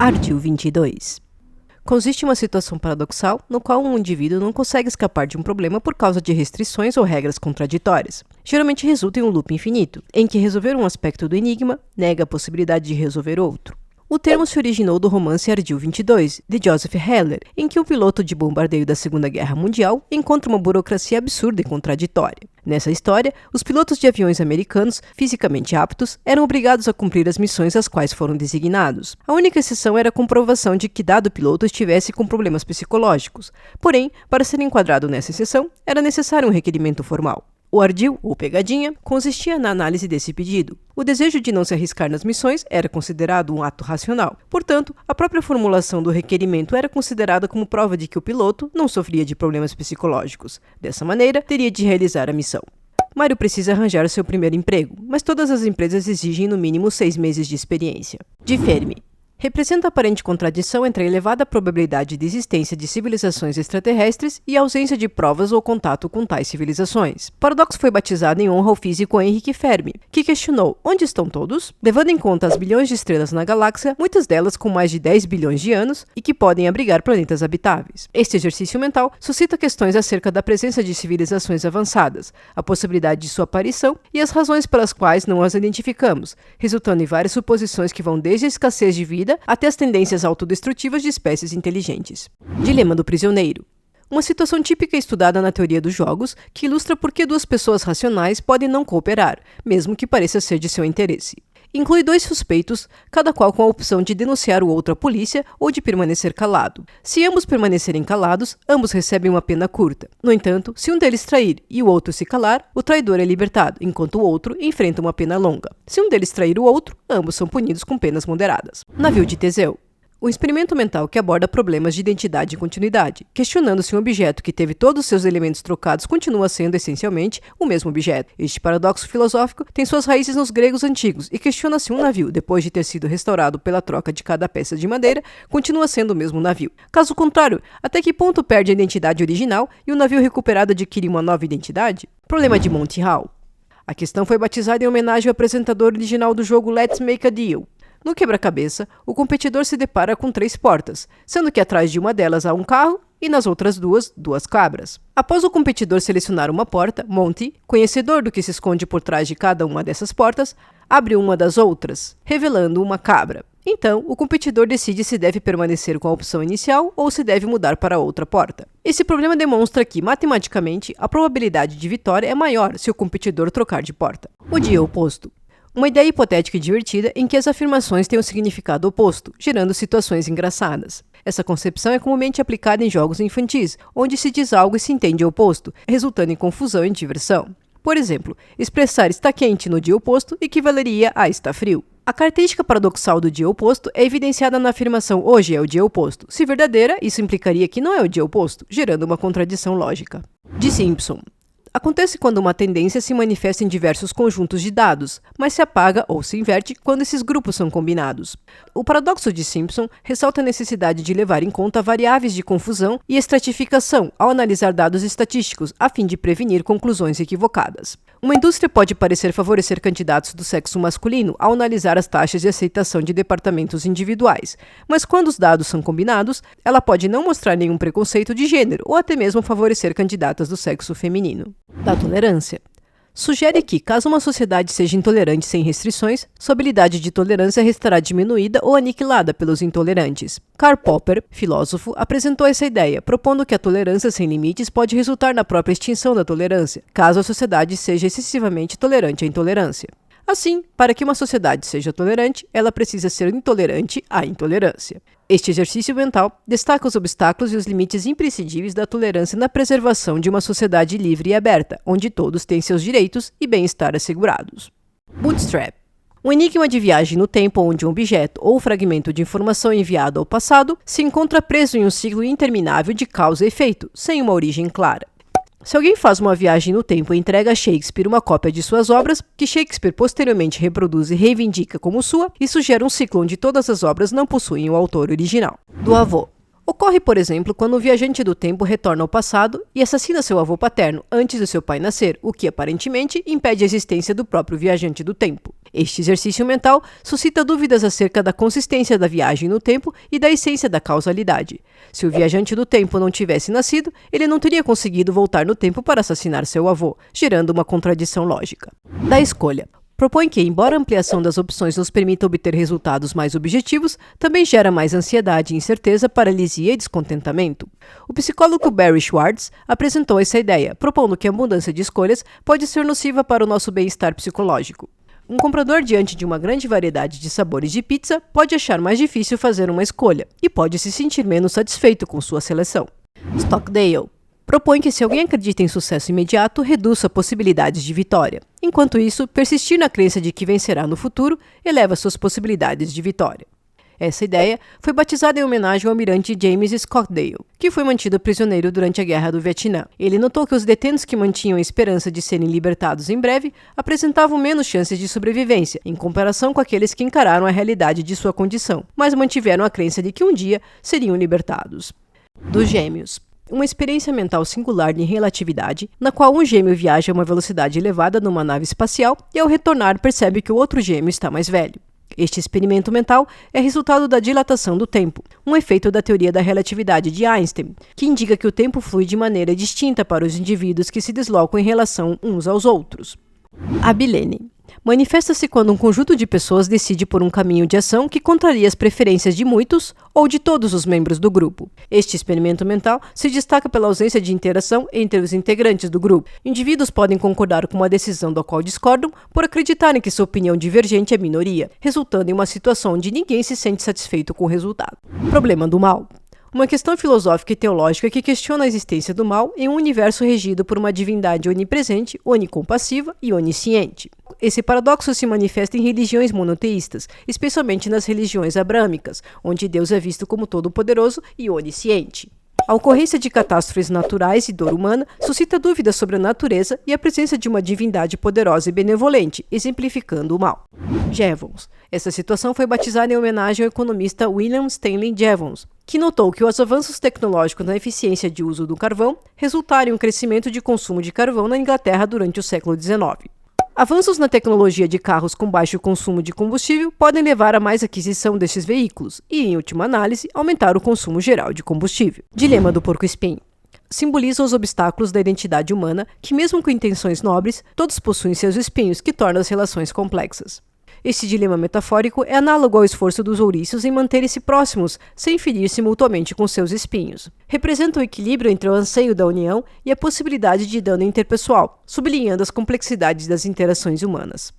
Ardil 22. Consiste em uma situação paradoxal no qual um indivíduo não consegue escapar de um problema por causa de restrições ou regras contraditórias. Geralmente resulta em um loop infinito, em que resolver um aspecto do enigma nega a possibilidade de resolver outro. O termo se originou do romance Ardil 22, de Joseph Heller, em que um piloto de bombardeio da Segunda Guerra Mundial encontra uma burocracia absurda e contraditória. Nessa história, os pilotos de aviões americanos, fisicamente aptos, eram obrigados a cumprir as missões às quais foram designados. A única exceção era a comprovação de que dado piloto estivesse com problemas psicológicos. Porém, para ser enquadrado nessa exceção, era necessário um requerimento formal. O ardil, ou pegadinha, consistia na análise desse pedido. O desejo de não se arriscar nas missões era considerado um ato racional. Portanto, a própria formulação do requerimento era considerada como prova de que o piloto não sofria de problemas psicológicos. Dessa maneira, teria de realizar a missão. Mário precisa arranjar seu primeiro emprego, mas todas as empresas exigem no mínimo 6 meses de experiência. De Fermi. Representa a aparente contradição entre a elevada probabilidade de existência de civilizações extraterrestres e a ausência de provas ou contato com tais civilizações. O paradoxo foi batizado em honra ao físico Henrique Fermi, que questionou: onde estão todos? Levando em conta as bilhões de estrelas na galáxia, muitas delas com mais de 10 bilhões de anos e que podem abrigar planetas habitáveis. Este exercício mental suscita questões acerca da presença de civilizações avançadas, a possibilidade de sua aparição e as razões pelas quais não as identificamos, resultando em várias suposições que vão desde a escassez de vida até as tendências autodestrutivas de espécies inteligentes. Dilema do prisioneiro. Uma situação típica estudada na teoria dos jogos que ilustra por que duas pessoas racionais podem não cooperar, mesmo que pareça ser de seu interesse. Inclui 2 suspeitos, cada qual com a opção de denunciar o outro à polícia ou de permanecer calado. Se ambos permanecerem calados, ambos recebem uma pena curta. No entanto, se um deles trair e o outro se calar, o traidor é libertado, enquanto o outro enfrenta uma pena longa. Se um deles trair o outro, ambos são punidos com penas moderadas. Navio de Teseu. Um experimento mental que aborda problemas de identidade e continuidade, questionando se um objeto que teve todos os seus elementos trocados continua sendo essencialmente o mesmo objeto. Este paradoxo filosófico tem suas raízes nos gregos antigos e questiona se um navio, depois de ter sido restaurado pela troca de cada peça de madeira, continua sendo o mesmo navio. Caso contrário, até que ponto perde a identidade original e o navio recuperado adquire uma nova identidade? Problema de Monty Hall. A questão foi batizada em homenagem ao apresentador original do jogo Let's Make a Deal. No quebra-cabeça, o competidor se depara com 3 portas, sendo que atrás de uma delas há um carro e nas outras duas cabras. Após o competidor selecionar uma porta, Monty, conhecedor do que se esconde por trás de cada uma dessas portas, abre uma das outras, revelando uma cabra. Então, o competidor decide se deve permanecer com a opção inicial ou se deve mudar para outra porta. Esse problema demonstra que, matematicamente, a probabilidade de vitória é maior se o competidor trocar de porta. O dia oposto. Uma ideia hipotética e divertida em que as afirmações têm um significado oposto, gerando situações engraçadas. Essa concepção é comumente aplicada em jogos infantis, onde se diz algo e se entende o oposto, resultando em confusão e diversão. Por exemplo, expressar está quente no dia oposto equivaleria a está frio. A característica paradoxal do dia oposto é evidenciada na afirmação hoje é o dia oposto. Se verdadeira, isso implicaria que não é o dia oposto, gerando uma contradição lógica. De Simpson. Acontece quando uma tendência se manifesta em diversos conjuntos de dados, mas se apaga ou se inverte quando esses grupos são combinados. O paradoxo de Simpson ressalta a necessidade de levar em conta variáveis de confusão e estratificação ao analisar dados estatísticos, a fim de prevenir conclusões equivocadas. Uma indústria pode parecer favorecer candidatos do sexo masculino ao analisar as taxas de aceitação de departamentos individuais, mas quando os dados são combinados, ela pode não mostrar nenhum preconceito de gênero ou até mesmo favorecer candidatas do sexo feminino. Da tolerância. Sugere que, caso uma sociedade seja intolerante sem restrições, sua habilidade de tolerância restará diminuída ou aniquilada pelos intolerantes. Karl Popper, filósofo, apresentou essa ideia, propondo que a tolerância sem limites pode resultar na própria extinção da tolerância, caso a sociedade seja excessivamente tolerante à intolerância. Assim, para que uma sociedade seja tolerante, ela precisa ser intolerante à intolerância. Este exercício mental destaca os obstáculos e os limites imprescindíveis da tolerância na preservação de uma sociedade livre e aberta, onde todos têm seus direitos e bem-estar assegurados. Bootstrap. Um enigma de viagem no tempo onde um objeto ou fragmento de informação enviado ao passado se encontra preso em um ciclo interminável de causa e efeito, sem uma origem clara. Se alguém faz uma viagem no tempo e entrega a Shakespeare uma cópia de suas obras, que Shakespeare posteriormente reproduz e reivindica como sua, isso gera um ciclo onde todas as obras não possuem o autor original. Do avô. Ocorre, por exemplo, quando o viajante do tempo retorna ao passado e assassina seu avô paterno antes de seu pai nascer, o que aparentemente impede a existência do próprio viajante do tempo. Este exercício mental suscita dúvidas acerca da consistência da viagem no tempo e da essência da causalidade. Se o viajante do tempo não tivesse nascido, ele não teria conseguido voltar no tempo para assassinar seu avô, gerando uma contradição lógica. Da escolha. Propõe que, embora a ampliação das opções nos permita obter resultados mais objetivos, também gera mais ansiedade, incerteza, paralisia e descontentamento. O psicólogo Barry Schwartz apresentou essa ideia, propondo que a mudança de escolhas pode ser nociva para o nosso bem-estar psicológico. Um comprador diante de uma grande variedade de sabores de pizza pode achar mais difícil fazer uma escolha e pode se sentir menos satisfeito com sua seleção. Stockdale propõe que se alguém acredita em sucesso imediato, reduza possibilidades de vitória. Enquanto isso, persistir na crença de que vencerá no futuro eleva suas possibilidades de vitória. Essa ideia foi batizada em homenagem ao almirante James Stockdale, que foi mantido prisioneiro durante a Guerra do Vietnã. Ele notou que os detentos que mantinham a esperança de serem libertados em breve apresentavam menos chances de sobrevivência, em comparação com aqueles que encararam a realidade de sua condição, mas mantiveram a crença de que um dia seriam libertados. Dos gêmeos. Uma experiência mental singular de relatividade, na qual um gêmeo viaja a uma velocidade elevada numa nave espacial e, ao retornar, percebe que o outro gêmeo está mais velho. Este experimento mental é resultado da dilatação do tempo, um efeito da teoria da relatividade de Einstein, que indica que o tempo flui de maneira distinta para os indivíduos que se deslocam em relação uns aos outros. Abilene. Manifesta-se quando um conjunto de pessoas decide por um caminho de ação que contraria as preferências de muitos ou de todos os membros do grupo. Este experimento mental se destaca pela ausência de interação entre os integrantes do grupo. Indivíduos podem concordar com uma decisão da qual discordam por acreditarem que sua opinião divergente é minoria, resultando em uma situação onde ninguém se sente satisfeito com o resultado. Problema do mal. Uma questão filosófica e teológica que questiona a existência do mal em um universo regido por uma divindade onipresente, onicompassiva e onisciente. Esse paradoxo se manifesta em religiões monoteístas, especialmente nas religiões abrâmicas, onde Deus é visto como todo-poderoso e onisciente. A ocorrência de catástrofes naturais e dor humana suscita dúvidas sobre a natureza e a presença de uma divindade poderosa e benevolente, exemplificando o mal. Jevons. Essa situação foi batizada em homenagem ao economista William Stanley Jevons, que notou que os avanços tecnológicos na eficiência de uso do carvão resultaram em um crescimento de consumo de carvão na Inglaterra durante o século XIX. Avanços na tecnologia de carros com baixo consumo de combustível podem levar a mais aquisição desses veículos e, em última análise, aumentar o consumo geral de combustível. Dilema do porco-espinho. Simbolizam os obstáculos da identidade humana que, mesmo com intenções nobres, todos possuem seus espinhos que tornam as relações complexas. Este dilema metafórico é análogo ao esforço dos ouriços em manterem-se próximos, sem ferir-se mutuamente com seus espinhos. Representa o equilíbrio entre o anseio da união e a possibilidade de dano interpessoal, sublinhando as complexidades das interações humanas.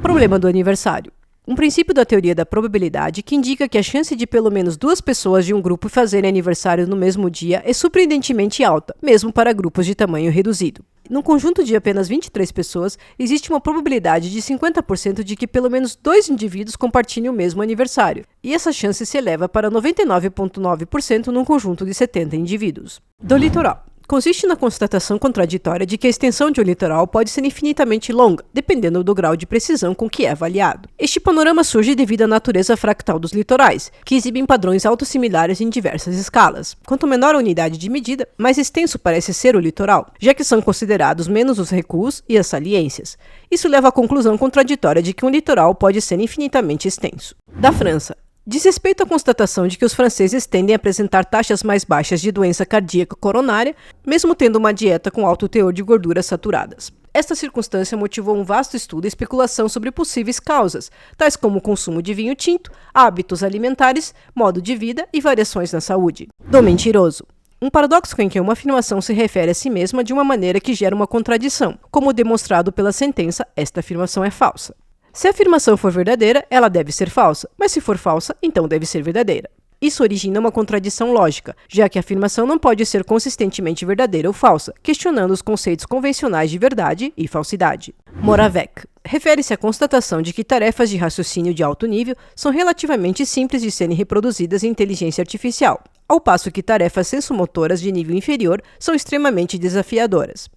Problema do aniversário. Um princípio da teoria da probabilidade que indica que a chance de pelo menos 2 pessoas de um grupo fazerem aniversário no mesmo dia é surpreendentemente alta, mesmo para grupos de tamanho reduzido. Num conjunto de apenas 23 pessoas, existe uma probabilidade de 50% de que pelo menos 2 indivíduos compartilhem o mesmo aniversário, e essa chance se eleva para 99,9% num conjunto de 70 indivíduos. Do litoral. Consiste na constatação contraditória de que a extensão de um litoral pode ser infinitamente longa, dependendo do grau de precisão com que é avaliado. Este panorama surge devido à natureza fractal dos litorais, que exibem padrões autossimilares em diversas escalas. Quanto menor a unidade de medida, mais extenso parece ser o litoral, já que são considerados menos os recuos e as saliências. Isso leva à conclusão contraditória de que um litoral pode ser infinitamente extenso. Da França. Diz respeito à constatação de que os franceses tendem a apresentar taxas mais baixas de doença cardíaca coronária, mesmo tendo uma dieta com alto teor de gorduras saturadas. Esta circunstância motivou um vasto estudo e especulação sobre possíveis causas, tais como o consumo de vinho tinto, hábitos alimentares, modo de vida e variações na saúde. Do mentiroso. Um paradoxo em que uma afirmação se refere a si mesma de uma maneira que gera uma contradição, como demonstrado pela sentença, esta afirmação é falsa. Se a afirmação for verdadeira, ela deve ser falsa, mas se for falsa, então deve ser verdadeira. Isso origina uma contradição lógica, já que a afirmação não pode ser consistentemente verdadeira ou falsa, questionando os conceitos convencionais de verdade e falsidade. Moravec. Refere-se à constatação de que tarefas de raciocínio de alto nível são relativamente simples de serem reproduzidas em inteligência artificial, ao passo que tarefas sensomotoras de nível inferior são extremamente desafiadoras.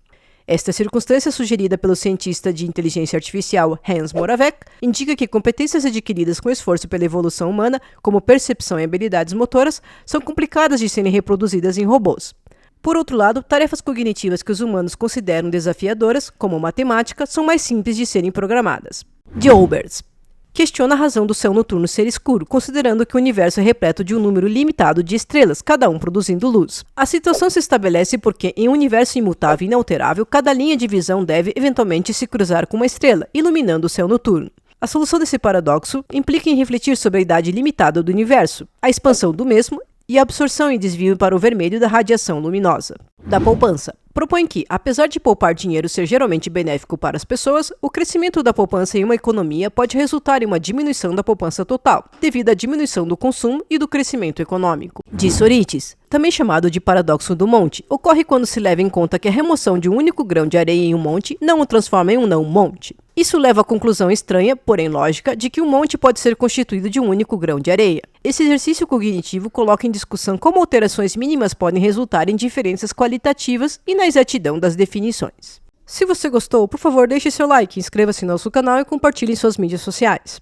Esta circunstância, sugerida pelo cientista de inteligência artificial Hans Moravec, indica que competências adquiridas com esforço pela evolução humana, como percepção e habilidades motoras, são complicadas de serem reproduzidas em robôs. Por outro lado, tarefas cognitivas que os humanos consideram desafiadoras, como matemática, são mais simples de serem programadas. De Olbers questiona a razão do céu noturno ser escuro, considerando que o universo é repleto de um número limitado de estrelas, cada um produzindo luz. A situação se estabelece porque, em um universo imutável e inalterável, cada linha de visão deve eventualmente se cruzar com uma estrela, iluminando o céu noturno. A solução desse paradoxo implica em refletir sobre a idade limitada do universo, a expansão do mesmo e a absorção e desvio para o vermelho da radiação luminosa. Da poupança. Propõe que, apesar de poupar dinheiro ser geralmente benéfico para as pessoas, o crescimento da poupança em uma economia pode resultar em uma diminuição da poupança total, devido à diminuição do consumo e do crescimento econômico. De Sorites, também chamado de paradoxo do monte, ocorre quando se leva em conta que a remoção de um único grão de areia em um monte não o transforma em um não-monte. Isso leva à conclusão estranha, porém lógica, de que um monte pode ser constituído de um único grão de areia. Esse exercício cognitivo coloca em discussão como alterações mínimas podem resultar em diferenças qualitativas e na exatidão das definições. Se você gostou, por favor deixe seu like, inscreva-se no nosso canal e compartilhe em suas mídias sociais.